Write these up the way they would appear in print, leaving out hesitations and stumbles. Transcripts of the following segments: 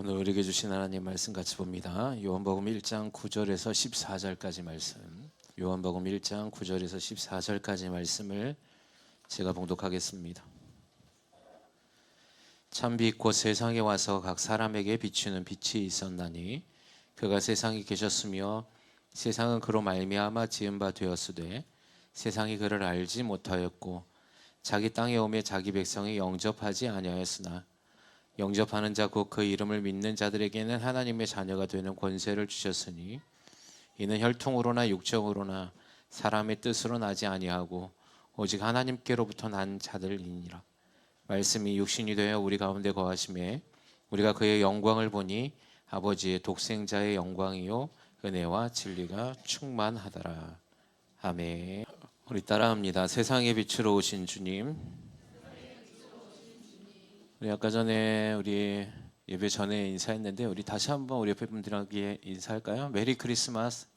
오늘 우리에게 주신 하나님 말씀 같이 봅니다. 요한복음 1장 9절에서 14절까지 말씀. 요한복음 1장 9절에서 14절까지 말씀을 제가 봉독하겠습니다. 참빛 곧 세상에 와서 각 사람에게 비추는 빛이 있었나니 그가 세상에 계셨으며 세상은 그로 말미암아 지은 바 되었으되 세상이 그를 알지 못하였고 자기 땅에 오매 자기 백성이 영접하지 아니하였으나 영접하는 자 곧 그 이름을 믿는 자들에게는 하나님의 자녀가 되는 권세를 주셨으니 이는 혈통으로나 육정으로나 사람의 뜻으로 나지 아니하고 오직 하나님께로부터 난 자들이니라. 말씀이 육신이 되어 우리 가운데 거하심에 우리가 그의 영광을 보니 아버지의 독생자의 영광이요 은혜와 진리가 충만하더라. 아멘. 우리 따라합니다. 세상의 빛으로 오신 주님. 우리 아까 전에 우리 예배 전에 인사했는데 우리 다시 한번 우리 옆에 분들에게 인사할까요? 메리 크리스마스.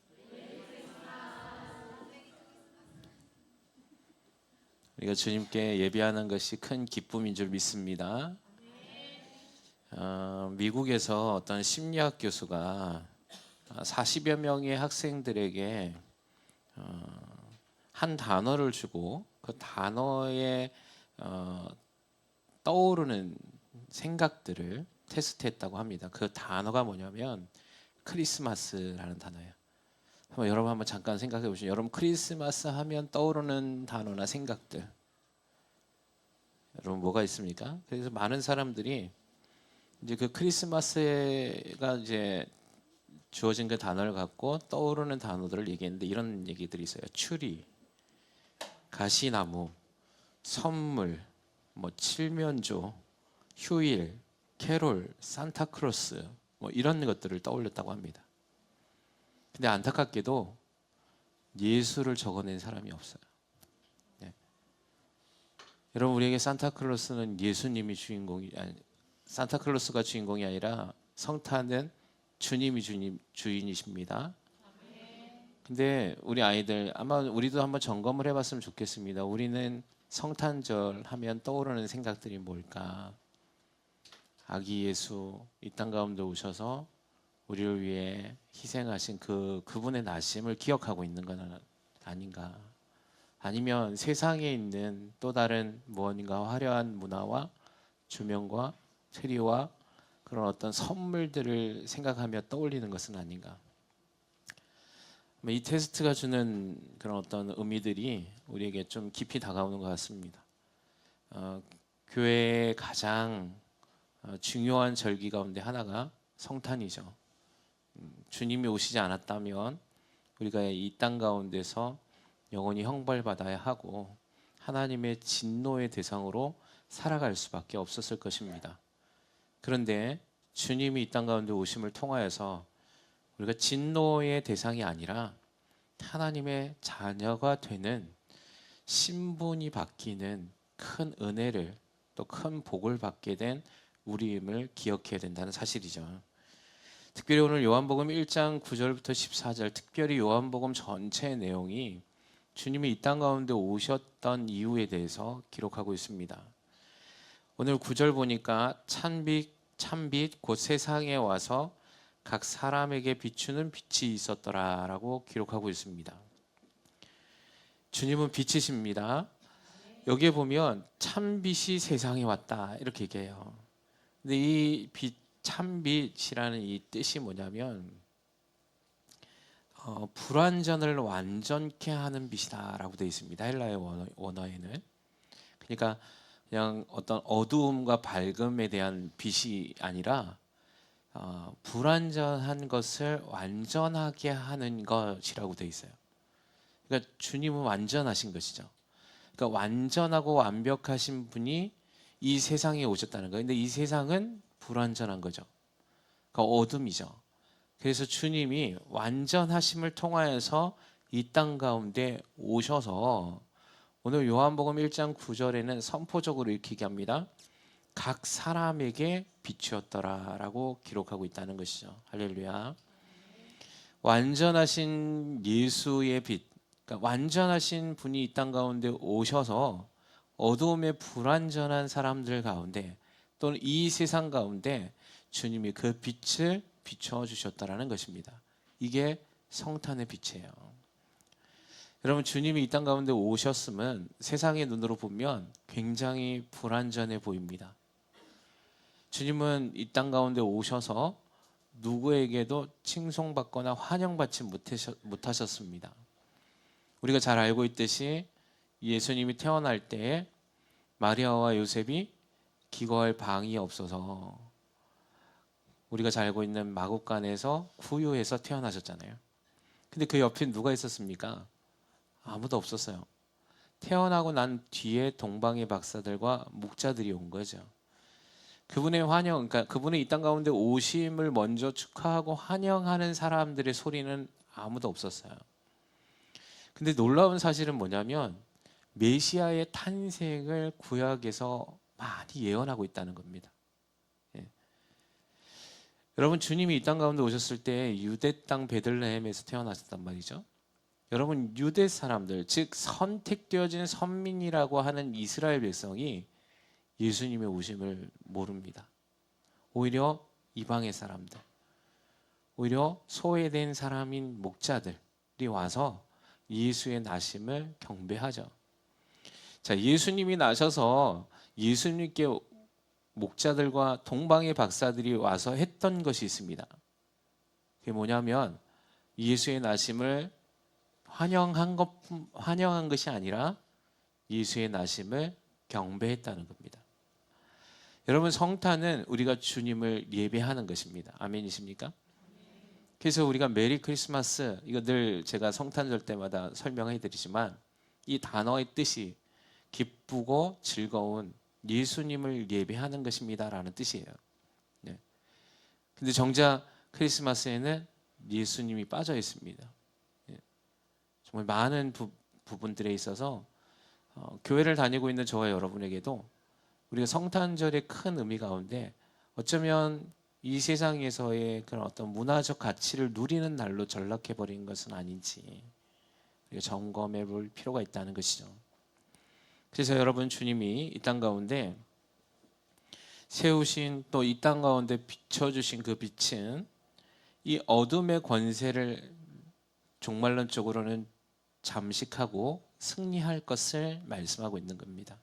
우리가 주님께 예배하는 것이 큰 기쁨인 줄 믿습니다. 미국에서 어떤 심리학 교수가 40여 명의 학생들에게 한 단어를 주고 그 단어에 떠오르는 생각들을 테스트했다고 합니다. 그 단어가 뭐냐면 크리스마스라는 단어예요. 여러분 한번 잠깐 생각해 보시죠. 여러분 크리스마스 하면 떠오르는 단어나 생각들 여러분 뭐가 있습니까? 그래서 많은 사람들이 이제 그 크리스마스가 이제 주어진 그 단어를 갖고 떠오르는 단어들을 얘기했는데 이런 얘기들이 있어요. 추리, 가시나무, 선물, 뭐 칠면조, 휴일, 캐롤, 산타크로스 뭐 이런 것들을 떠올렸다고 합니다. 근데 안타깝게도 예수를 적어낸 사람이 없어요. 네. 여러분 우리에게 산타클로스는 예수님이 산타클로스가 주인공이 아니라 성탄은 주님이 주인이십니다. 근데 우리 아이들 아마 우리도 한번 점검을 해봤으면 좋겠습니다. 우리는 성탄절 하면 떠오르는 생각들이 뭘까? 아기 예수 이 땅 가운데 오셔서 우리를 위해 희생하신 그분의 나심을 기억하고 있는 건 아닌가? 아니면 세상에 있는 또 다른 무언가 화려한 문화와 조명과 트리와 그런 어떤 선물들을 생각하며 떠올리는 것은 아닌가? 이 테스트가 주는 그런 어떤 의미들이 우리에게 좀 깊이 다가오는 것 같습니다. 교회의 가장 중요한 절기 가운데 하나가 성탄이죠. 주님이 오시지 않았다면 우리가 이 땅 가운데서 영원히 형벌받아야 하고 하나님의 진노의 대상으로 살아갈 수밖에 없었을 것입니다. 그런데 주님이 이 땅 가운데 오심을 통하여서 우리가 진노의 대상이 아니라 하나님의 자녀가 되는 신분이 바뀌는 큰 은혜를 또 큰 복을 받게 된 우리임을 기억해야 된다는 사실이죠. 특별히 오늘 요한복음 1장 9절부터 14절 특별히 요한복음 전체 내용이 주님이 이 땅 가운데 오셨던 이유에 대해서 기록하고 있습니다. 오늘 9절 보니까 참빛 곧 세상에 와서 각 사람에게 비추는 빛이 있었더라라고 기록하고 있습니다. 주님은 빛이십니다. 여기에 보면 참빛이 세상에 왔다 이렇게 얘기해요. 근데 이 참빛이라는 이 뜻이 뭐냐면 불완전을 완전케 하는 빛이다라고 되어 있습니다. 헬라의 원어에는. 그러니까 그냥 어떤 어두움과 밝음에 대한 빛이 아니라 불완전한 것을 완전하게 하는 것이라고 되어 있어요. 그러니까 주님은 완전하신 것이죠. 그러니까 완전하고 완벽하신 분이 이 세상에 오셨다는 거예요. 근데 이 세상은 불완전한 거죠. 그러니까 어둠이죠. 그래서 주님이 완전하심을 통하여서 이 땅 가운데 오셔서 오늘 요한복음 1장 9절에는 선포적으로 이렇게 얘기합니다. 각 사람에게 비추었더라라고 기록하고 있다는 것이죠. 할렐루야. 완전하신 예수의 빛, 그러니까 완전하신 분이 이 땅 가운데 오셔서 어두움의 불완전한 사람들 가운데 또는 이 세상 가운데 주님이 그 빛을 비춰 주셨다라는 것입니다. 이게 성탄의 빛이에요. 여러분, 주님이 이 땅 가운데 오셨으면 세상의 눈으로 보면 굉장히 불완전해 보입니다. 주님은 이 땅 가운데 오셔서 누구에게도 칭송받거나 환영받지 못하셨습니다. 우리가 잘 알고 있듯이 예수님이 태어날 때에 마리아와 요셉이 기거할 방이 없어서 우리가 잘 알고 있는 마구간에서 구유해서 태어나셨잖아요. 근데 그 옆에 누가 있었습니까? 아무도 없었어요. 태어나고 난 뒤에 동방의 박사들과 목자들이 온 거죠. 그분의 환영, 그러니까 그분의 이 땅 가운데 오심을 먼저 축하하고 환영하는 사람들의 소리는 아무도 없었어요. 근데 놀라운 사실은 뭐냐면 메시아의 탄생을 구약에서 많이 예언하고 있다는 겁니다. 예. 여러분, 주님이 이 땅 가운데 오셨을 때 유대 땅 베들레헴에서 태어나셨단 말이죠. 여러분, 유대 사람들, 즉 선택되어진 선민이라고 하는 이스라엘 백성이 예수님의 오심을 모릅니다. 오히려 이방의 사람들, 오히려 소외된 사람인 목자들이 와서 예수의 나심을 경배하죠. 자, 예수님이 나셔서 예수님께 목자들과 동방의 박사들이 와서 했던 것이 있습니다. 그게 뭐냐면 예수의 나심을 환영한 것이 아니라 예수의 나심을 경배했다는 겁니다. 여러분, 성탄은 우리가 주님을 예배하는 것입니다. 아멘이십니까? 그래서 우리가 메리 크리스마스, 이거 늘 제가 성탄절 때마다 설명해 드리지만 이 단어의 뜻이 기쁘고 즐거운 예수님을 예배하는 것입니다 라는 뜻이에요. 네. 근데 정작 크리스마스에는 예수님이 빠져 있습니다. 네. 정말 많은 부분들에 있어서 교회를 다니고 있는 저와 여러분에게도 우리가 성탄절의 큰 의미 가운데 어쩌면 이 세상에서의 그런 어떤 문화적 가치를 누리는 날로 전락해버린 것은 아닌지 우리가 점검해 볼 필요가 있다는 것이죠. 그래서 여러분, 주님이 이 땅 가운데 세우신, 또 이 땅 가운데 비춰주신 그 빛은 이 어둠의 권세를 종말론적으로는 잠식하고 승리할 것을 말씀하고 있는 겁니다.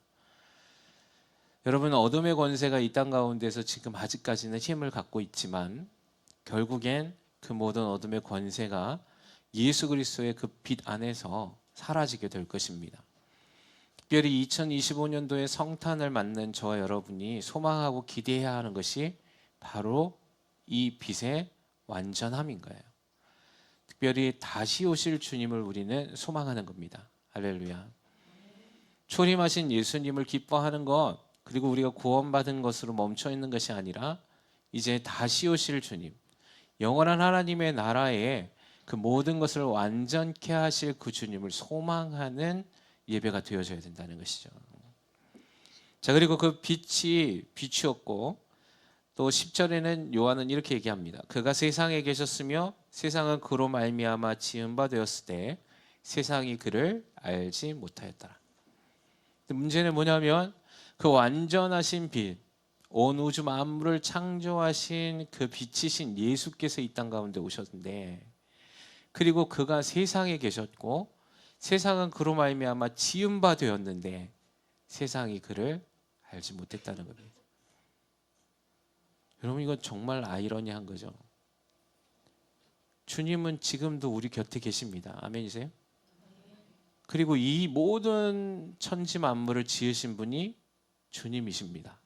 여러분, 어둠의 권세가 이 땅 가운데서 지금 아직까지는 힘을 갖고 있지만 결국엔 그 모든 어둠의 권세가 예수 그리스도의 그 빛 안에서 사라지게 될 것입니다. 특별히 2025년도에 성탄을 맞는 저와 여러분이 소망하고 기대해야 하는 것이 바로 이 빛의 완전함인 거예요. 특별히 다시 오실 주님을 우리는 소망하는 겁니다. 할렐루야. 초림하신 예수님을 기뻐하는 것, 그리고 우리가 구원받은 것으로 멈춰 있는 것이 아니라 이제 다시 오실 주님, 영원한 하나님의 나라에 그 모든 것을 완전케 하실 그 주님을 소망하는 예배가 되어져야 된다는 것이죠. 자, 그리고 그 빛이 빛이었고, 또 10절에는 요한은 이렇게 얘기합니다. 그가 세상에 계셨으며 세상은 그로 말미암아 지은 바 되었을 때 세상이 그를 알지 못하였더라. 문제는 뭐냐면 그 완전하신 빛, 온 우주 만물을 창조하신 그 빛이신 예수께서 이 땅 가운데 오셨는데, 그리고 그가 세상에 계셨고 세상은 그로 말미암아 지은 바 되었는데 세상이 그를 알지 못했다는 겁니다. 여러분, 이건 정말 아이러니한 거죠. 주님은 지금도 우리 곁에 계십니다. 아멘이세요? 그리고 이 모든 천지 만물을 지으신 분이 주님이십니다.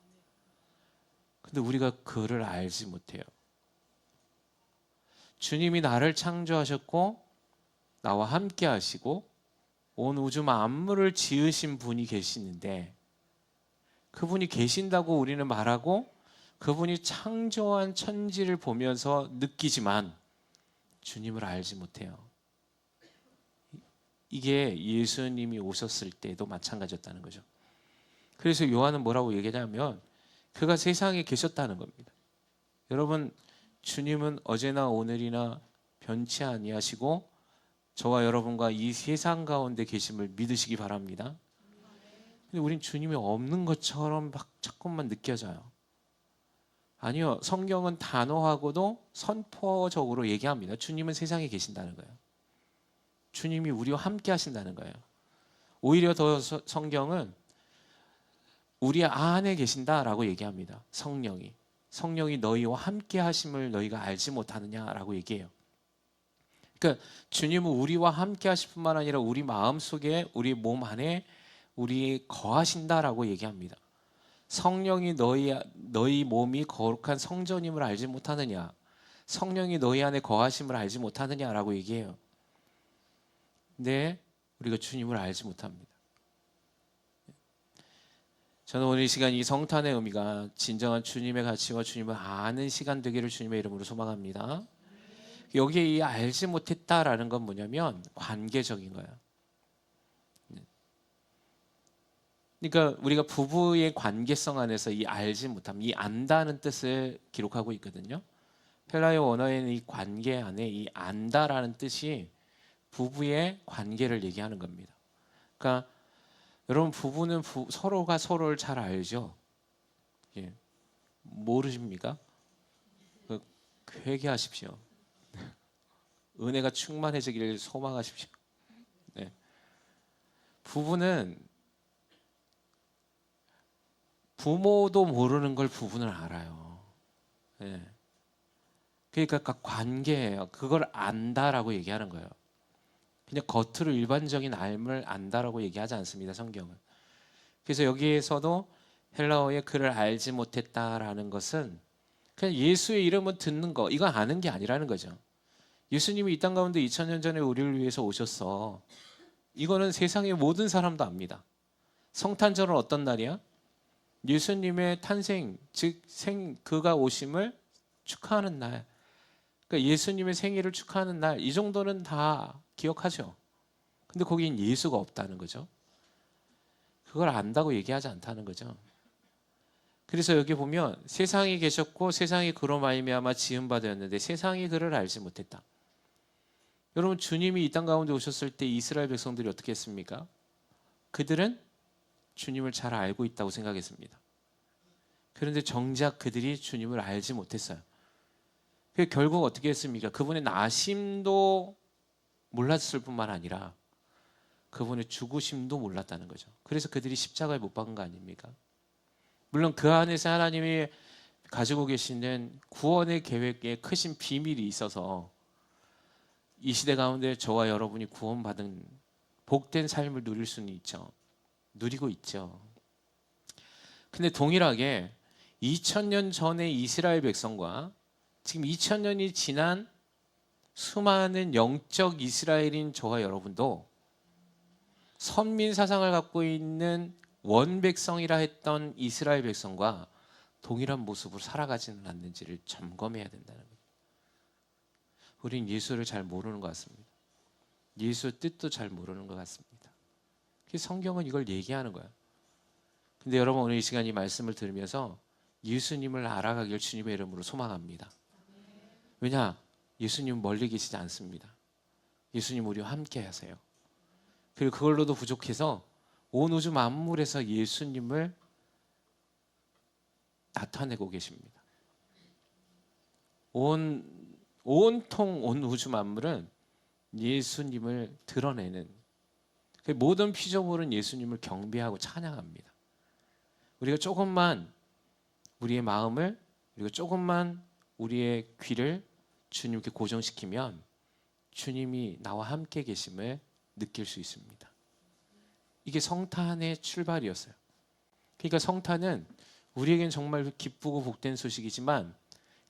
근데 우리가 그를 알지 못해요. 주님이 나를 창조하셨고 나와 함께 하시고 온 우주 만물을 지으신 분이 계시는데, 그분이 계신다고 우리는 말하고 그분이 창조한 천지를 보면서 느끼지만 주님을 알지 못해요. 이게 예수님이 오셨을 때도 마찬가지였다는 거죠. 그래서 요한은 뭐라고 얘기하냐면 그가 세상에 계셨다는 겁니다. 여러분, 주님은 어제나 오늘이나 변치 아니하시고 저와 여러분과 이 세상 가운데 계심을 믿으시기 바랍니다. 근데 우린 주님이 없는 것처럼 막 자꾸만 느껴져요. 아니요. 성경은 단호하고도 선포적으로 얘기합니다. 주님은 세상에 계신다는 거예요. 주님이 우리와 함께 하신다는 거예요. 오히려 더 성경은 우리 안에 계신다라고 얘기합니다. 성령이 너희와 함께 하심을 너희가 알지 못하느냐라고 얘기해요. 그러니까 주님은 우리와 함께 하실 뿐만 아니라 우리 마음속에 우리 몸 안에 우리 거하신다라고 얘기합니다. 성령이 너희 몸이 거룩한 성전임을 알지 못하느냐, 성령이 너희 안에 거하심을 알지 못하느냐라고 얘기해요. 근데 우리가 주님을 알지 못합니다. 저는 오늘 이 시간 이 성탄의 의미가 진정한 주님의 가치와 주님을 아는 시간 되기를 주님의 이름으로 소망합니다. 여기에 이 알지 못했다라는 건 뭐냐면 관계적인 거예요. 그러니까 우리가 부부의 관계성 안에서 이 알지 못함, 이 안다는 뜻을 기록하고 있거든요. 헬라어 원어에는 이 관계 안에 이 안다라는 뜻이 부부의 관계를 얘기하는 겁니다. 그러니까 여러분 부부는 서로가 서로를 잘 알죠. 예. 모르십니까? 회개하십시오. 은혜가 충만해지기를 소망하십시오. 네. 부부는 부모도 모르는 걸 부부는 알아요. 네. 그러니까 관계예요. 그걸 안다라고 얘기하는 거예요. 그냥 겉으로 일반적인 알을 안다라고 얘기하지 않습니다. 성경은. 그래서 여기에서도 헬라어의 그를 알지 못했다라는 것은 그냥 예수의 이름을 듣는 거, 이건 아는 게 아니라는 거죠. 예수님이 이 땅 가운데 2000년 전에 우리를 위해서 오셨어. 이거는 세상의 모든 사람도 압니다. 성탄절은 어떤 날이야? 예수님의 탄생, 즉 그가 오심을 축하하는 날. 그러니까 예수님의 생일을 축하하는 날. 이 정도는 다 기억하죠. 근데 거긴 예수가 없다는 거죠. 그걸 안다고 얘기하지 않다는 거죠. 그래서 여기 보면 세상에 계셨고 세상이 그로 말미암아 지은 바 되었는데 세상이 그를 알지 못했다. 여러분 주님이 이 땅 가운데 오셨을 때 이스라엘 백성들이 어떻게 했습니까? 그들은 주님을 잘 알고 있다고 생각했습니다. 그런데 정작 그들이 주님을 알지 못했어요. 결국 어떻게 했습니까? 그분의 나심도 몰랐을 뿐만 아니라 그분의 죽으심도 몰랐다는 거죠. 그래서 그들이 십자가에 못 박은 거 아닙니까? 물론 그 안에서 하나님이 가지고 계시는 구원의 계획에 크신 비밀이 있어서 이 시대 가운데 저와 여러분이 구원받은 복된 삶을 누릴 수는 있죠. 누리고 있죠. 근데 동일하게 2000년 전의 이스라엘 백성과 지금 2000년이 지난 수많은 영적 이스라엘인 저와 여러분도 선민 사상을 갖고 있는 원백성이라 했던 이스라엘 백성과 동일한 모습으로 살아가지는 않는지를 점검해야 된다는 거예요. 우린 예수를 잘 모르는 것 같습니다. 예수의 뜻도 잘 모르는 것 같습니다. 성경은 이걸 얘기하는 거예요. 근데 여러분 오늘 이 시간 이 말씀을 들으면서 예수님을 알아가길 주님의 이름으로 소망합니다. 왜냐? 예수님 멀리 계시지 않습니다. 예수님 우리와 함께 하세요. 그리고 그걸로도 부족해서 온 우주 만물에서 예수님을 나타내고 계십니다. 온통 온 우주 만물은 예수님을 드러내는 모든 피조물은 예수님을 경배하고 찬양합니다. 우리가 조금만 우리의 마음을 그리고 조금만 우리의 귀를 주님께 고정시키면 주님이 나와 함께 계심을 느낄 수 있습니다. 이게 성탄의 출발이었어요. 그러니까 성탄은 우리에겐 정말 기쁘고 복된 소식이지만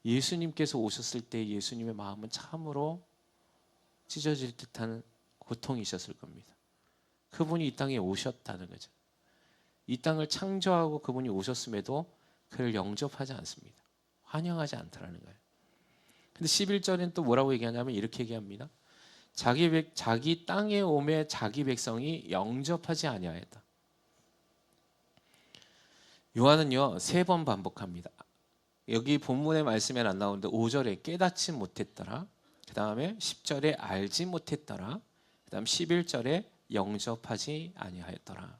예수님께서 오셨을 때 예수님의 마음은 참으로 찢어질 듯한 고통이셨을 겁니다. 그분이 이 땅에 오셨다는 거죠. 이 땅을 창조하고 그분이 오셨음에도 그를 영접하지 않습니다. 환영하지 않다라는 거예요. 근데 11절엔 또 뭐라고 얘기하냐면 이렇게 얘기합니다. 자기 땅에 오매 자기 백성이 영접하지 아니하였다. 요한은요 3번 반복합니다. 여기 본문의 말씀에는 안 나오는데 5절에 깨닫지 못했더라. 그 다음에 10절에 알지 못했더라. 그 다음 11절에 영접하지 아니하였더라.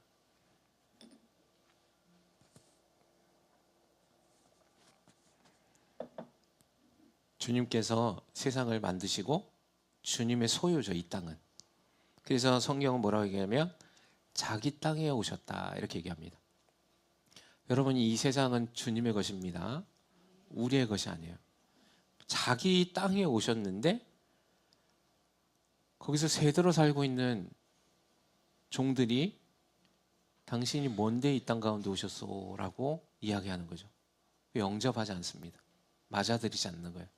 주님께서 세상을 만드시고 주님의 소유죠, 이 땅은. 그래서 성경은 뭐라고 얘기하면 자기 땅에 오셨다 이렇게 얘기합니다. 여러분, 이 세상은 주님의 것입니다. 우리의 것이 아니에요. 자기 땅에 오셨는데 거기서 새들어 살고 있는 종들이 당신이 뭔데 이 땅 가운데 오셨소? 라고 이야기하는 거죠. 영접하지 않습니다. 맞아들이지 않는 거예요.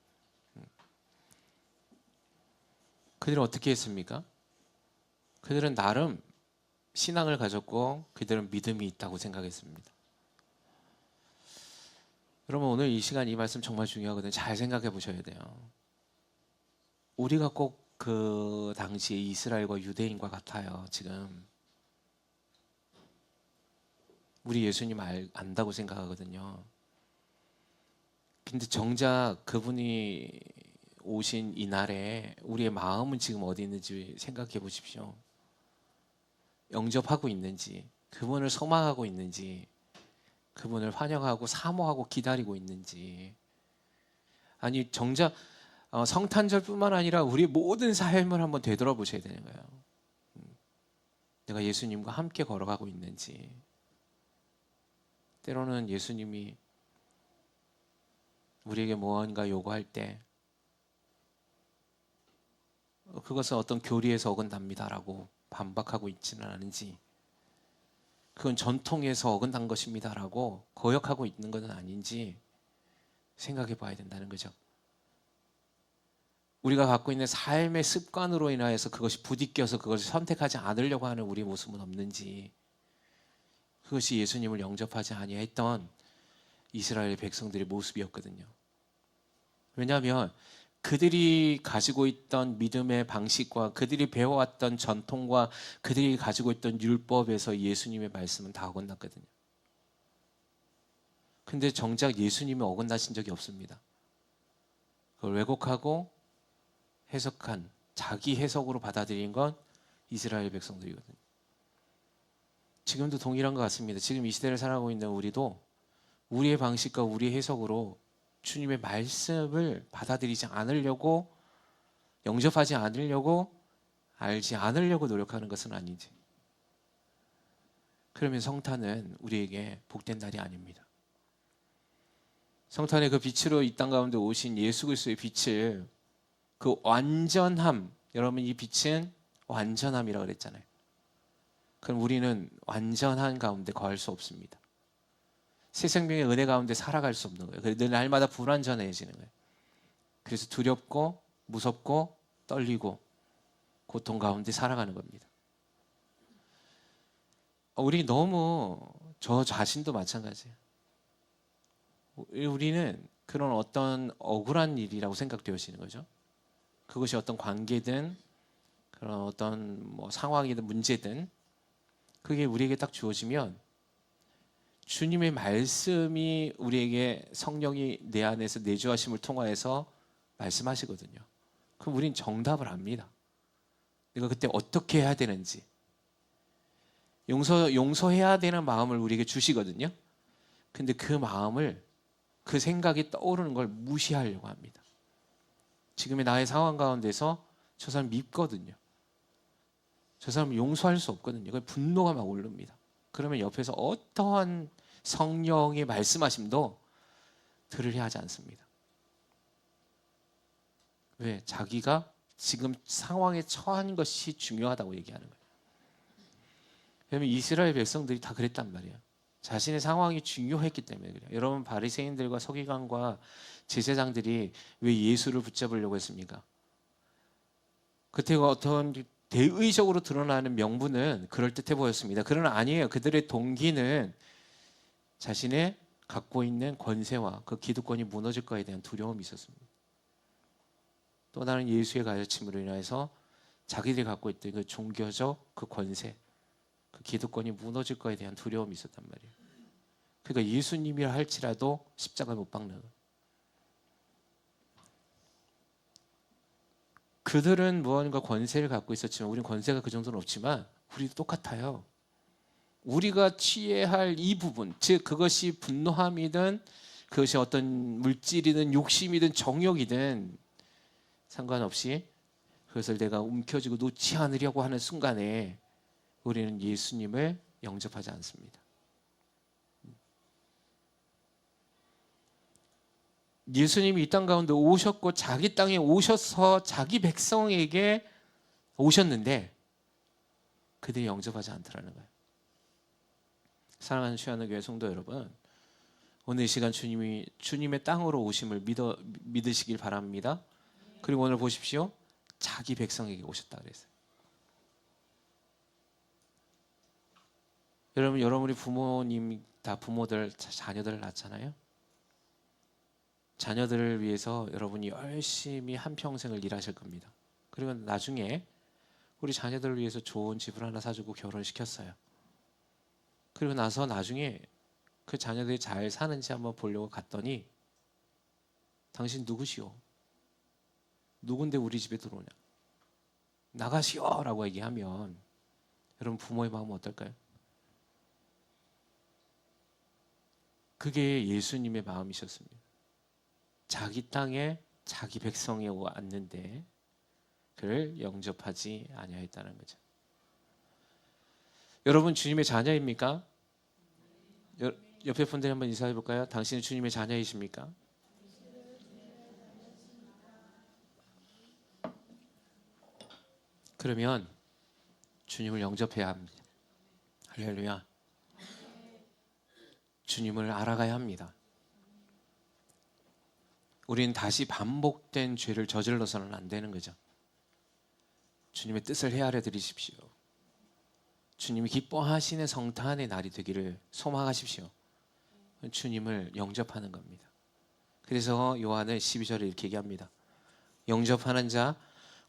그들은 어떻게 했습니까? 그들은 나름 신앙을 가졌고 그들은 믿음이 있다고 생각했습니다. 여러분, 오늘 이 시간 이 말씀 정말 중요하거든요. 잘 생각해 보셔야 돼요. 우리가 꼭 그 당시에 이스라엘과 유대인과 같아요. 지금 우리 예수님 안다고 생각하거든요. 근데 정작 그분이 오신 이날에 우리의 마음은 지금 어디 있는지 생각해 보십시오. 영접하고 있는지, 그분을 소망하고 있는지, 그분을 환영하고 사모하고 기다리고 있는지. 아니, 정작 성탄절뿐만 아니라 우리 모든 삶을 한번 되돌아보셔야 되는 거예요. 내가 예수님과 함께 걸어가고 있는지. 때로는 예수님이 우리에게 무언가 요구할 때 그것은 어떤 교리에서 어긋납니다라고 반박하고 있지는 않은지, 그건 전통에서 어긋난 것입니다라고 거역하고 있는 것은 아닌지 생각해 봐야 된다는 거죠. 우리가 갖고 있는 삶의 습관으로 인하여서 그것이 부딪혀서 그것을 선택하지 않으려고 하는 우리의 모습은 없는지, 그것이 예수님을 영접하지 아니했던 이스라엘 백성들의 모습이었거든요. 왜냐하면 그들이 가지고 있던 믿음의 방식과 그들이 배워왔던 전통과 그들이 가지고 있던 율법에서 예수님의 말씀은 다 어긋났거든요. 근데 정작 예수님이 어긋나신 적이 없습니다. 그걸 왜곡하고 해석한, 자기 해석으로 받아들인 건 이스라엘 백성들이거든요. 지금도 동일한 것 같습니다. 지금 이 시대를 살아가고 있는 우리도 우리의 방식과 우리의 해석으로 주님의 말씀을 받아들이지 않으려고, 영접하지 않으려고, 알지 않으려고 노력하는 것은 아니지. 그러면 성탄은 우리에게 복된 날이 아닙니다. 성탄의 그 빛으로 이 땅 가운데 오신 예수 그리스도의 빛을, 그 완전함, 여러분 이 빛은 완전함이라고 그랬잖아요. 그럼 우리는 완전한 가운데 거할 수 없습니다. 새 생명의 은혜 가운데 살아갈 수 없는 거예요. 그래서 늘 날마다 불완전해지는 거예요. 그래서 두렵고 무섭고 떨리고 고통 가운데 살아가는 겁니다. 우리 너무, 저 자신도 마찬가지예요. 우리는 그런 어떤 억울한 일이라고 생각되어지는 거죠. 그것이 어떤 관계든 그런 어떤 상황이든 문제든 그게 우리에게 딱 주어지면 주님의 말씀이 우리에게 성령이 내 안에서 내주하심을 통하여서 말씀하시거든요. 그럼 우린 정답을 압니다. 내가 그때 어떻게 해야 되는지, 용서해야 되는 마음을 우리에게 주시거든요. 근데 그 마음을, 그 생각이 떠오르는 걸 무시하려고 합니다. 지금의 나의 상황 가운데서 저 사람 밉거든요. 저 사람을 용서할 수 없거든요. 그 분노가 막 오릅니다. 그러면 옆에서 어떠한 성령의 말씀하심도 들으려 하지 않습니다. 왜? 자기가 지금 상황에 처한 것이 중요하다고 얘기하는 거예요. 왜냐하면 이스라엘 백성들이 다 그랬단 말이에요. 자신의 상황이 중요했기 때문에 그래요. 여러분, 바리새인들과 서기관과 제사장들이 왜 예수를 붙잡으려고 했습니까? 그때가 어떤 대의적으로 드러나는 명분은 그럴듯해 보였습니다. 그러나 아니에요. 그들의 동기는 자신의 갖고 있는 권세와 그 기득권이 무너질 것에 대한 두려움이 있었습니다. 또 다른 예수의 가르침으로 인해서 자기들이 갖고 있던 그 종교적 그 권세, 그 기득권이 무너질 것에 대한 두려움이 있었단 말이에요. 그러니까 예수님이라 할지라도 십자가에 못 박는 거예요. 그들은 무언가 권세를 갖고 있었지만 우리는 권세가 그 정도는 없지만 우리도 똑같아요. 우리가 취해야 할 이 부분, 즉 그것이 분노함이든 그것이 어떤 물질이든 욕심이든 정욕이든 상관없이 그것을 내가 움켜쥐고 놓지 않으려고 하는 순간에 우리는 예수님을 영접하지 않습니다. 예수님이 이 땅 가운데 오셨고 자기 땅에 오셔서 자기 백성에게 오셨는데 그들이 영접하지 않더라는 거예요. 사랑하는 주하는 교회 성도 여러분, 오늘 이 시간 주님의 땅으로 오심을 믿으시길 바랍니다. 그리고 오늘 보십시오. 자기 백성에게 오셨다 그랬어요. 여러분이 부모님 다 부모들 자녀들을 낳잖아요. 자녀들을 위해서 여러분이 열심히 한평생을 일하실 겁니다. 그리고 나중에 우리 자녀들을 위해서 좋은 집을 하나 사주고 결혼시켰어요. 그리고 나서 나중에 그 자녀들이 잘 사는지 한번 보려고 갔더니 당신 누구시오? 누군데 우리 집에 들어오냐? 나가시오! 라고 얘기하면 여러분 부모의 마음은 어떨까요? 그게 예수님의 마음이셨습니다. 자기 땅에 자기 백성이 왔는데 그를 영접하지 아니하였다는 거죠. 여러분 주님의 자녀입니까? 옆에 분들 한번 인사해 볼까요? 당신은 주님의 자녀이십니까? 그러면 주님을 영접해야 합니다. 할렐루야. 주님을 알아가야 합니다. 우리는 다시 반복된 죄를 저질러서는 안 되는 거죠. 주님의 뜻을 헤아려 드리십시오. 주님이 기뻐하시는 성탄의 날이 되기를 소망하십시오. 주님을 영접하는 겁니다. 그래서 요한은 12절에 이렇게 얘기합니다. 영접하는 자,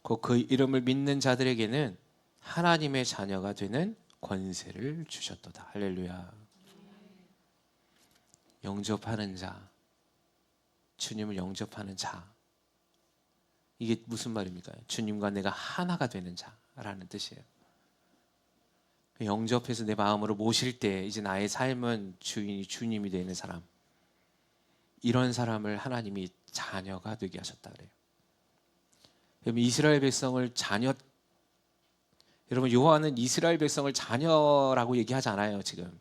곧 그 이름을 믿는 자들에게는 하나님의 자녀가 되는 권세를 주셨도다. 할렐루야. 영접하는 자, 주님을 영접하는 자, 이게 무슨 말입니까? 주님과 내가 하나가 되는 자라는 뜻이에요. 영접해서 내 마음으로 모실 때 이제 나의 삶은 주인이 주님이 되는 사람, 이런 사람을 하나님이 자녀가 되게 하셨다 그래요. 여러분 이스라엘 백성을 자녀, 여러분 요한은 이스라엘 백성을 자녀라고 얘기하지 않아요. 지금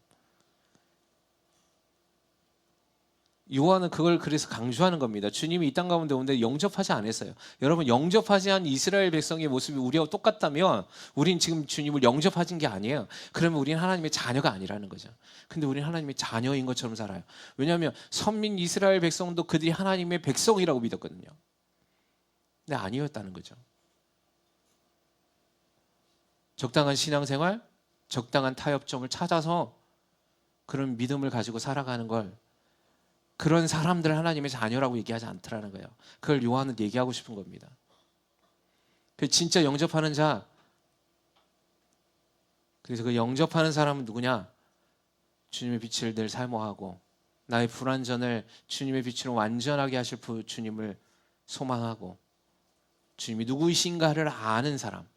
요한은 그걸 그래서 강조하는 겁니다. 주님이 이 땅 가운데 오는데 영접하지 않았어요. 여러분 영접하지 않은 이스라엘 백성의 모습이 우리와 똑같다면 우린 지금 주님을 영접하신 게 아니에요. 그러면 우리는 하나님의 자녀가 아니라는 거죠. 근데 우리는 하나님의 자녀인 것처럼 살아요. 왜냐하면 선민 이스라엘 백성도 그들이 하나님의 백성이라고 믿었거든요. 근데 아니었다는 거죠. 적당한 신앙생활, 적당한 타협점을 찾아서 그런 믿음을 가지고 살아가는 걸, 그런 사람들 하나님의 자녀라고 얘기하지 않더라는 거예요. 그걸 요한은 얘기하고 싶은 겁니다. 진짜 영접하는 자, 그래서 그 영접하는 사람은 누구냐? 주님의 빛을 늘 사모하고 나의 불완전을 주님의 빛으로 완전하게 하실 주님을 소망하고 주님이 누구이신가를 아는 사람,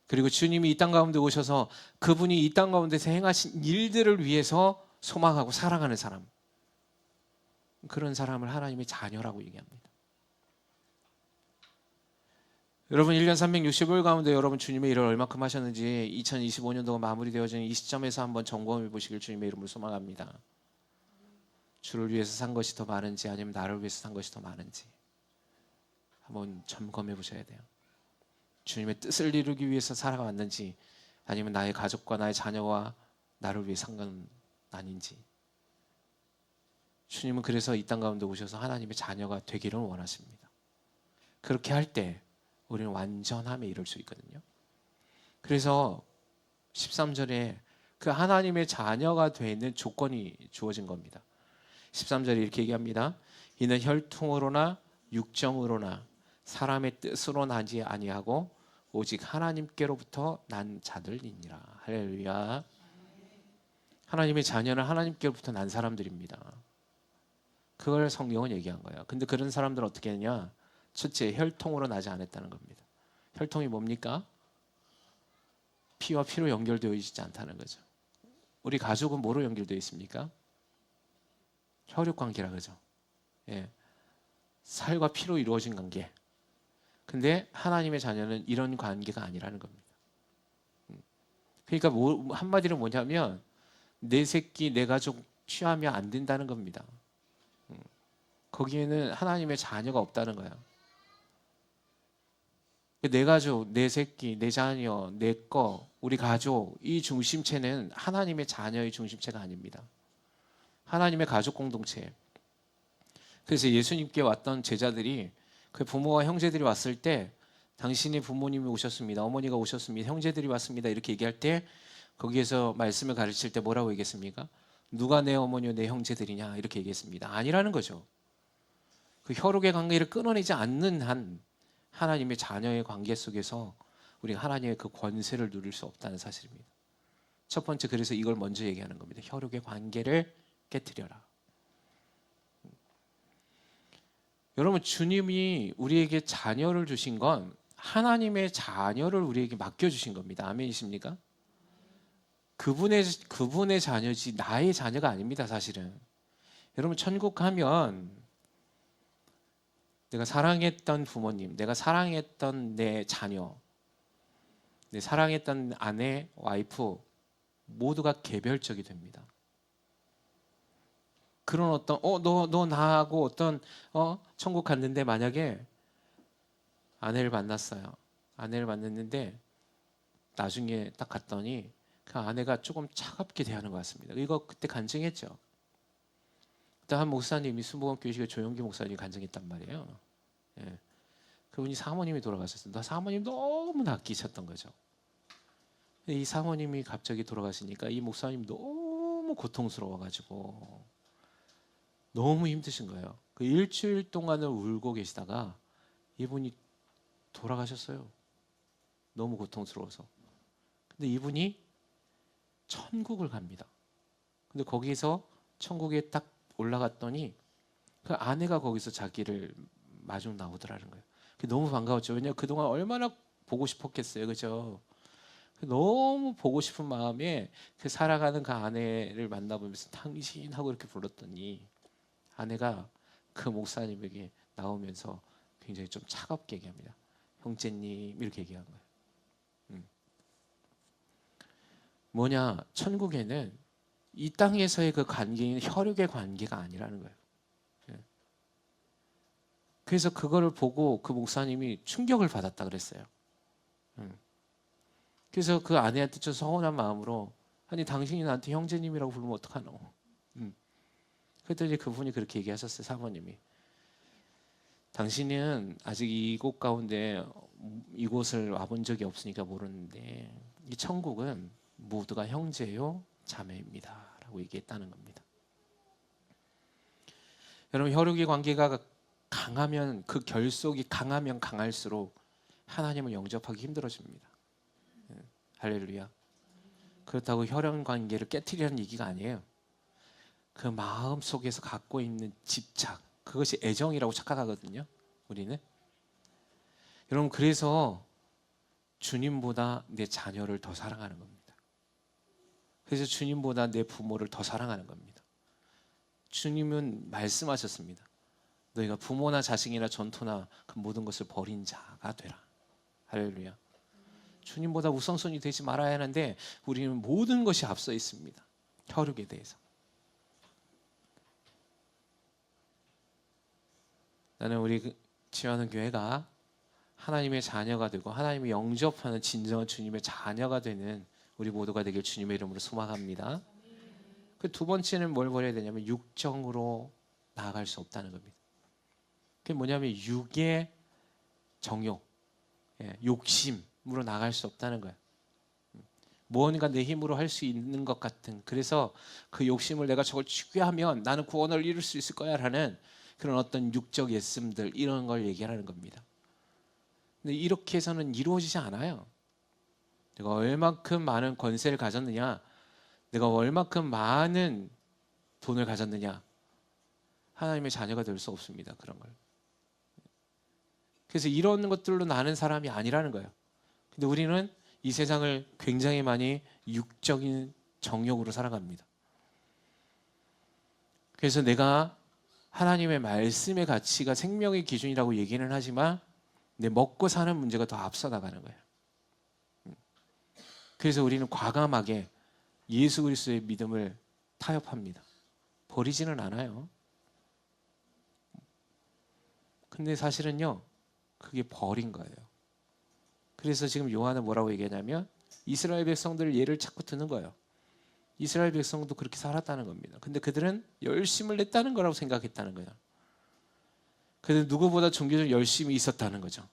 그리고 주님이 이 땅 가운데 오셔서 그분이 이 땅 가운데서 행하신 일들을 위해서 소망하고 사랑하는 사람, 그런 사람을 하나님의 자녀라고 얘기합니다. 여러분 1년 365일 가운데 여러분 주님의 일을 얼마큼 하셨는지 2025년도가 마무리되어지는 이 시점에서 한번 점검해 보시길 주님의 이름으로 소망합니다. 주를 위해서 산 것이 더 많은지 아니면 나를 위해서 산 것이 더 많은지 한번 점검해 보셔야 돼요. 주님의 뜻을 이루기 위해서 살아왔는지 아니면 나의 가족과 나의 자녀와 나를 위해 산 건 아닌지. 주님은 그래서 이 땅 가운데 오셔서 하나님의 자녀가 되기를 원하십니다. 그렇게 할 때 우리는 완전함에 이룰 수 있거든요. 그래서 13절에 그 하나님의 자녀가 되는 조건이 주어진 겁니다. 13절에 이렇게 얘기합니다. 이는 혈통으로나 육정으로나 사람의 뜻으로 나지 아니하고 오직 하나님께로부터 난 자들이니라. 할렐루야. 하나님의 자녀는 하나님께로부터 난 사람들입니다. 그걸 성경은 얘기한 거예요. 근데 그런 사람들은 어떻게 했냐? 첫째, 혈통으로 나지 않았다는 겁니다. 혈통이 뭡니까? 피와 피로 연결되어 있지 않다는 거죠. 우리 가족은 뭐로 연결되어 있습니까? 혈육 관계라 그러죠. 예. 살과 피로 이루어진 관계. 근데 하나님의 자녀는 이런 관계가 아니라는 겁니다. 그러니까 한마디로 뭐냐면 내 새끼 내 가족 취하면 안 된다는 겁니다. 거기에는 하나님의 자녀가 없다는 거예요. 내 가족, 내 새끼, 내 자녀, 내 거, 우리 가족, 이 중심체는 하나님의 자녀의 중심체가 아닙니다. 하나님의 가족 공동체. 그래서 예수님께 왔던 제자들이 그 부모와 형제들이 왔을 때 당신의 부모님이 오셨습니다. 어머니가 오셨습니다. 형제들이 왔습니다. 이렇게 얘기할 때 거기에서 말씀을 가르칠 때 뭐라고 얘기했습니까? 누가 내 어머니와 내 형제들이냐 이렇게 얘기했습니다. 아니라는 거죠. 그 혈육의 관계를 끊어내지 않는 한 하나님의 자녀의 관계 속에서 우리가 하나님의 그 권세를 누릴 수 없다는 사실입니다. 첫 번째, 그래서 이걸 먼저 얘기하는 겁니다. 혈육의 관계를 깨트려라. 여러분, 주님이 우리에게 자녀를 주신 건 하나님의 자녀를 우리에게 맡겨주신 겁니다. 아멘이십니까? 그분의 자녀지 나의 자녀가 아닙니다. 사실은 여러분, 천국 가면 내가 사랑했던 부모님, 내가 사랑했던 내 자녀, 내 사랑했던 아내, 와이프 모두가 개별적이 됩니다. 그런 어떤 너 나하고 어떤 천국 갔는데 만약에 아내를 만났어요. 아내를 만났는데 나중에 딱 갔더니 그 아내가 조금 차갑게 대하는 것 같습니다. 이거 그때 간증했죠. 그때 한 목사님이 순복음교회의 조용기 목사님이 간증했단 말이에요. 예. 그분이 사모님이 돌아가셨어요. 사모님 너무 아끼셨던 거죠. 이 사모님이 갑자기 돌아가시니까 이 목사님 너무 고통스러워가지고 너무 힘드신 거예요. 그 일주일 동안을 울고 계시다가 이분이 돌아가셨어요. 너무 고통스러워서. 근데 이분이 천국을 갑니다. 근데 거기서 천국에 딱 올라갔더니 그 아내가 거기서 자기를 마중 나오더라는 거예요. 너무 반가웠죠. 왜냐하면 그동안 얼마나 보고 싶었겠어요. 그죠? 너무 보고 싶은 마음에 그 살아가는 그 아내를 만나보면서 당신 하고 이렇게 불렀더니 아내가 그 목사님에게 나오면서 굉장히 좀 차갑게 얘기합니다. 형제님 이렇게 얘기한 거예요. 뭐냐, 천국에는 이 땅에서의 그 관계는 혈육의 관계가 아니라는 거예요. 그래서 그거를 보고 그 목사님이 충격을 받았다 그랬어요. 그래서 그 아내한테 좀 서운한 마음으로 아니 당신이 나한테 형제님이라고 부르면 어떡하노? 그랬더니 그분이 그렇게 얘기하셨어요. 사모님이 당신은 아직 이곳 가운데 이곳을 와본 적이 없으니까 모르는데 이 천국은 모두가 형제요 자매입니다 라고 얘기했다는 겁니다. 여러분, 혈육의 관계가 강하면 그 결속이 강하면 강할수록 하나님을 영접하기 힘들어집니다. 할렐루야. 그렇다고 혈연 관계를 깨트리라는 얘기가 아니에요. 그 마음 속에서 갖고 있는 집착, 그것이 애정이라고 착각하거든요. 우리는. 여러분, 그래서 주님보다 내 자녀를 더 사랑하는 겁니다. 그래서 주님보다 내 부모를 더 사랑하는 겁니다. 주님은 말씀하셨습니다. 너희가 부모나 자식이나 전토나 그 모든 것을 버린 자가 되라. 할렐루야. 주님보다 우선순위 되지 말아야 하는데 우리는 모든 것이 앞서 있습니다. 혈육에 대해서. 나는 우리 지원하는 교회가 하나님의 자녀가 되고 하나님이 영접하는 진정한 주님의 자녀가 되는 우리 모두가 되길 주님의 이름으로 소망합니다. 그 두 번째는 뭘 버려야 되냐면 육정으로 나아갈 수 없다는 겁니다. 그게 뭐냐면 육의 정욕, 욕심으로 나갈 수 없다는 거예요. 무언가 내 힘으로 할 수 있는 것 같은, 그래서 그 욕심을 내가 저걸 취하면 나는 구원을 이룰 수 있을 거야 라는 그런 어떤 육적 예씀들, 이런 걸 얘기하는 겁니다. 근데 이렇게 해서는 이루어지지 않아요. 내가 얼마큼 많은 권세를 가졌느냐, 내가 얼마큼 많은 돈을 가졌느냐, 하나님의 자녀가 될 수 없습니다. 그런 걸. 그래서 이런 것들로 나는 사람이 아니라는 거예요. 근데 우리는 이 세상을 굉장히 많이 육적인 정욕으로 살아갑니다. 그래서 내가 하나님의 말씀의 가치가 생명의 기준이라고 얘기는 하지만 내 먹고 사는 문제가 더 앞서 나가는 거예요. 그래서 우리는 과감하게 예수 그리스도의 믿음을 타협합니다. 버리지는 않아요. 근데 사실은요, 그게 버린 거예요. 그래서 지금 요한은 뭐라고 얘기하냐면 이스라엘 백성들을 예를 자꾸 드는 거예요. 이스라엘 백성도 그렇게 살았다는 겁니다. 근데 그들은 열심을 냈다는 거라고 생각했다는 거예요. 그들은 누구보다 종교적 열심이 있었다는 거죠.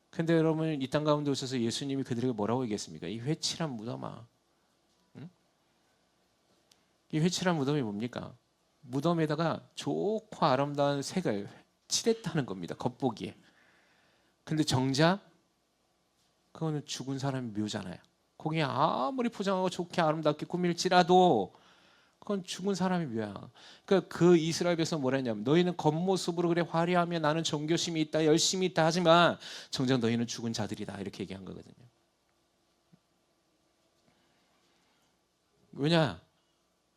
근데 여러분, 이 땅 가운데 오셔서 예수님이 그들에게 뭐라고 얘기했습니까? 이 회칠한 무덤아. 응? 이 회칠한 무덤이 뭡니까? 무덤에다가 좋고 아름다운 색을 칠했다는 겁니다. 겉보기에. 근데 정작 그거는 죽은 사람의 묘잖아요. 거기에 아무리 포장하고 좋게 아름답게 꾸밀지라도 그건 죽은 사람의 묘야. 그러니까 그 이스라엘 백성 뭐라 했냐면 너희는 겉모습으로 그래 화려하며 나는 종교심이 있다 열심히 있다 하지만 정작 너희는 죽은 자들이다 이렇게 얘기한 거거든요. 왜냐?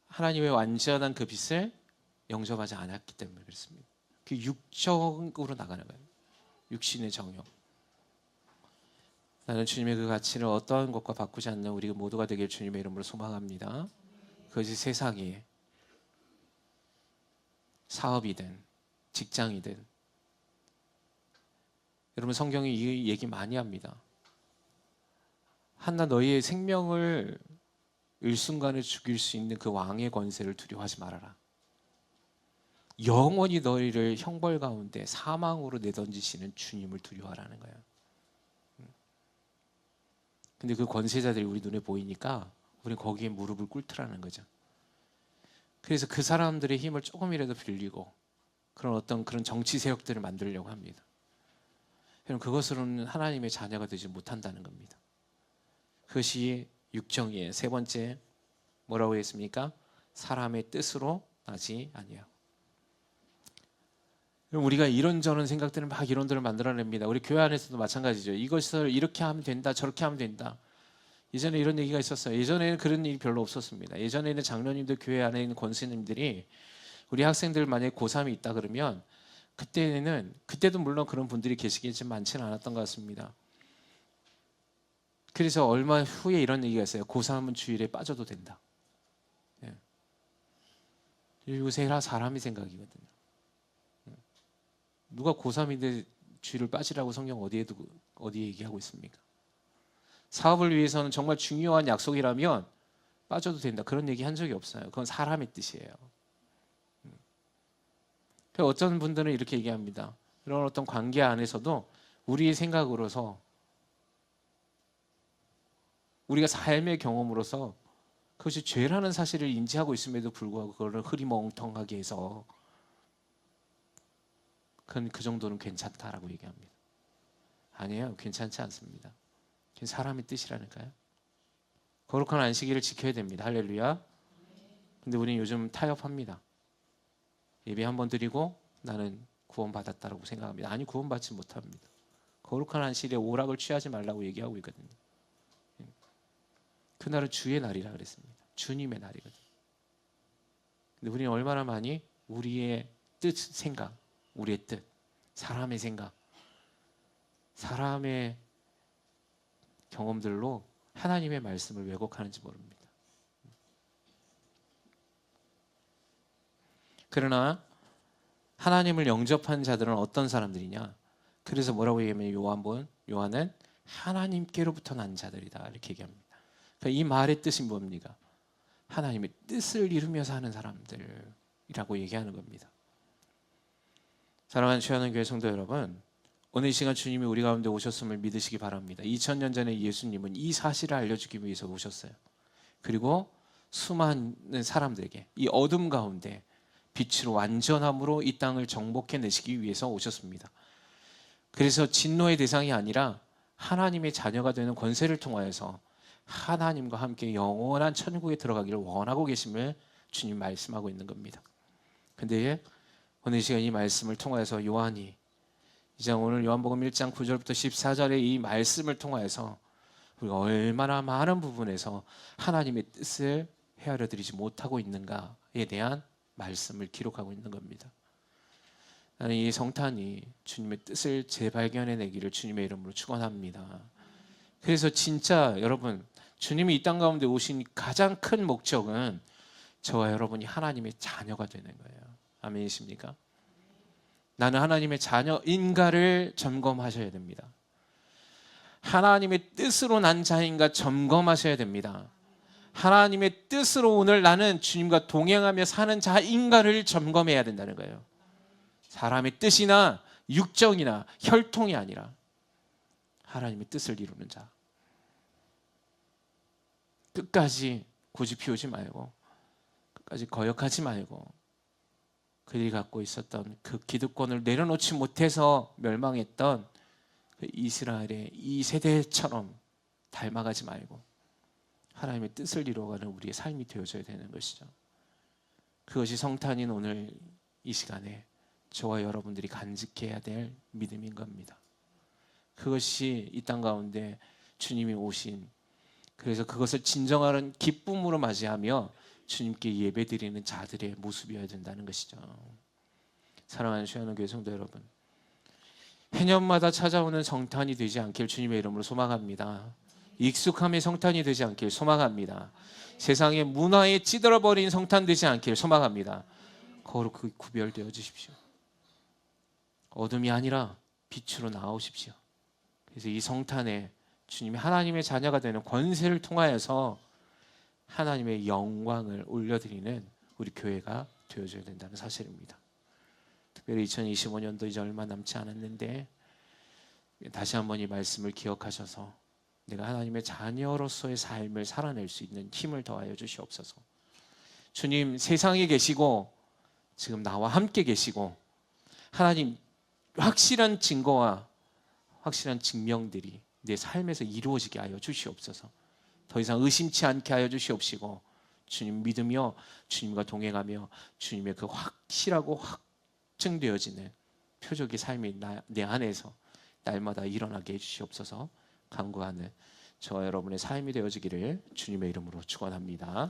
하나님의 완전한 그 빛을 영접하지 않았기 때문에 그렇습니다. 그 육적으로 나가는 거예요. 육신의 정욕. 나는 주님의 그 가치를 어떠한 것과 바꾸지 않는 우리 모두가 되길 주님의 이름으로 소망합니다. 그것이 세상이 사업이든 직장이든. 여러분, 성경이 이 얘기 많이 합니다. 한나 너희의 생명을 일순간에 죽일 수 있는 그 왕의 권세를 두려워하지 말아라. 영원히 너희를 형벌 가운데 사망으로 내던지시는 주님을 두려워하라는 거예요. 근데 그 권세자들이 우리 눈에 보이니까 우리는 거기에 무릎을 꿇더라는 거죠. 그래서 그 사람들의 힘을 조금이라도 빌리고 그런 정치 세력들을 만들려고 합니다. 여러분, 그것으로는 하나님의 자녀가 되지 못한다는 겁니다. 그것이 육정이에요. 세 번째 뭐라고 했습니까? 사람의 뜻으로 나지 아니하고. 우리가 이런저런 생각들을 막 이론들을 만들어냅니다. 우리 교회 안에서도 마찬가지죠. 이것을 이렇게 하면 된다, 저렇게 하면 된다. 예전에 이런 얘기가 있었어요. 예전에는 그런 일이 별로 없었습니다. 예전에는 장로님들, 교회 안에 있는 권수님들이 우리 학생들 만약에 고3이 있다 그러면 그때도 물론 그런 분들이 계시겠지만 많지는 않았던 것 같습니다. 그래서 얼마 후에 이런 얘기가 있어요. 고3은 주일에 빠져도 된다. 예. 요새 사람이 생각이거든요. 누가 고3인데 주일을 빠지라고 성경 어디에 얘기하고 있습니까? 사업을 위해서는 정말 중요한 약속이라면 빠져도 된다. 그런 얘기 한 적이 없어요. 그건 사람의 뜻이에요. 어떤 분들은 이렇게 얘기합니다. 이런 어떤 관계 안에서도 우리의 생각으로서 우리가 삶의 경험으로서 그것이 죄라는 사실을 인지하고 있음에도 불구하고 그걸 흐리멍텅하게 해서 그건 그 정도는 괜찮다라고 얘기합니다. 아니에요. 괜찮지 않습니다. 그게 사람의 뜻이라니까요. 거룩한 안식일을 지켜야 됩니다. 할렐루야. 근데 우리는 요즘 타협합니다. 예배 한번 드리고 나는 구원받았다라고 생각합니다. 아니, 구원받지 못합니다. 거룩한 안식일에 오락을 취하지 말라고 얘기하고 있거든요. 그날은 주의 날이라 그랬습니다. 주님의 날이거든요. 근데 우리는 얼마나 많이 우리의 뜻, 생각, 우리의 뜻, 사람의 생각, 사람의 경험들로 하나님의 말씀을 왜곡하는지 모릅니다. 그러나 하나님을 영접한 자들은 어떤 사람들이냐? 그래서 뭐라고 얘기하면 요한은 하나님께로부터 난 자들이다 이렇게 얘기합니다. 그러니까 이 말의 뜻이 뭡니까? 하나님의 뜻을 이루면서 하는 사람들이라고 얘기하는 겁니다. 사랑하는 주하는 교회 성도 여러분, 오늘 이 시간 주님이 우리 가운데 오셨음을 믿으시기 바랍니다. 2000년 전에 예수님은 이 사실을 알려주기 위해서 오셨어요. 그리고 수많은 사람들에게 이 어둠 가운데 빛으로 완전함으로 이 땅을 정복해내시기 위해서 오셨습니다. 그래서 진노의 대상이 아니라 하나님의 자녀가 되는 권세를 통하여서 하나님과 함께 영원한 천국에 들어가기를 원하고 계심을 주님 말씀하고 있는 겁니다. 근데 오늘 이 시간 이 말씀을 통하여서 요한이 이제 오늘 요한복음 1장 9절부터 14절의 이 말씀을 통하여서 우리가 얼마나 많은 부분에서 하나님의 뜻을 헤아려 드리지 못하고 있는가에 대한 말씀을 기록하고 있는 겁니다. 나는 이 성탄이 주님의 뜻을 재발견해내기를 주님의 이름으로 축원합니다. 그래서 진짜 여러분, 주님이 이 땅 가운데 오신 가장 큰 목적은 저와 여러분이 하나님의 자녀가 되는 거예요. 아멘이십니까? 나는 하나님의 자녀인가를 점검하셔야 됩니다. 하나님의 뜻으로 난 자인가 점검하셔야 됩니다. 하나님의 뜻으로 오늘 나는 주님과 동행하며 사는 자인가를 점검해야 된다는 거예요. 사람의 뜻이나 육정이나 혈통이 아니라 하나님의 뜻을 이루는 자. 끝까지 고집 피우지 말고, 끝까지 거역하지 말고, 그들이 갖고 있었던 그 기득권을 내려놓지 못해서 멸망했던 그 이스라엘의 이 세대처럼 닮아가지 말고 하나님의 뜻을 이루어가는 우리의 삶이 되어져야 되는 것이죠. 그것이 성탄인 오늘 이 시간에 저와 여러분들이 간직해야 될 믿음인 겁니다. 그것이 이 땅 가운데 주님이 오신, 그래서 그것을 진정한 기쁨으로 맞이하며 주님께 예배드리는 자들의 모습이어야 된다는 것이죠. 사랑하는 주하는 교회 성도 여러분, 해년마다 찾아오는 성탄이 되지 않길 주님의 이름으로 소망합니다. 익숙함의 성탄이 되지 않길 소망합니다. 세상의 문화에 찌들어버린 성탄 되지 않길 소망합니다. 거룩히 구별되어 주십시오. 어둠이 아니라 빛으로 나오십시오. 그래서 이 성탄에 주님이 하나님의 자녀가 되는 권세를 통하여서 하나님의 영광을 올려드리는 우리 교회가 되어줘야 된다는 사실입니다. 특별히 2025년도 이제 얼마 남지 않았는데 다시 한번 이 말씀을 기억하셔서 내가 하나님의 자녀로서의 삶을 살아낼 수 있는 힘을 더하여 주시옵소서. 주님 세상에 계시고 지금 나와 함께 계시고 하나님 확실한 증거와 확실한 증명들이 내 삶에서 이루어지게 하여 주시옵소서. 더 이상 의심치 않게 하여 주시옵시고 주님 믿으며 주님과 동행하며 주님의 그 확실하고 확증되어지는 표적의 삶이 내 안에서 날마다 일어나게 해주시옵소서. 간구하는 저와 여러분의 삶이 되어지기를 주님의 이름으로 축원합니다.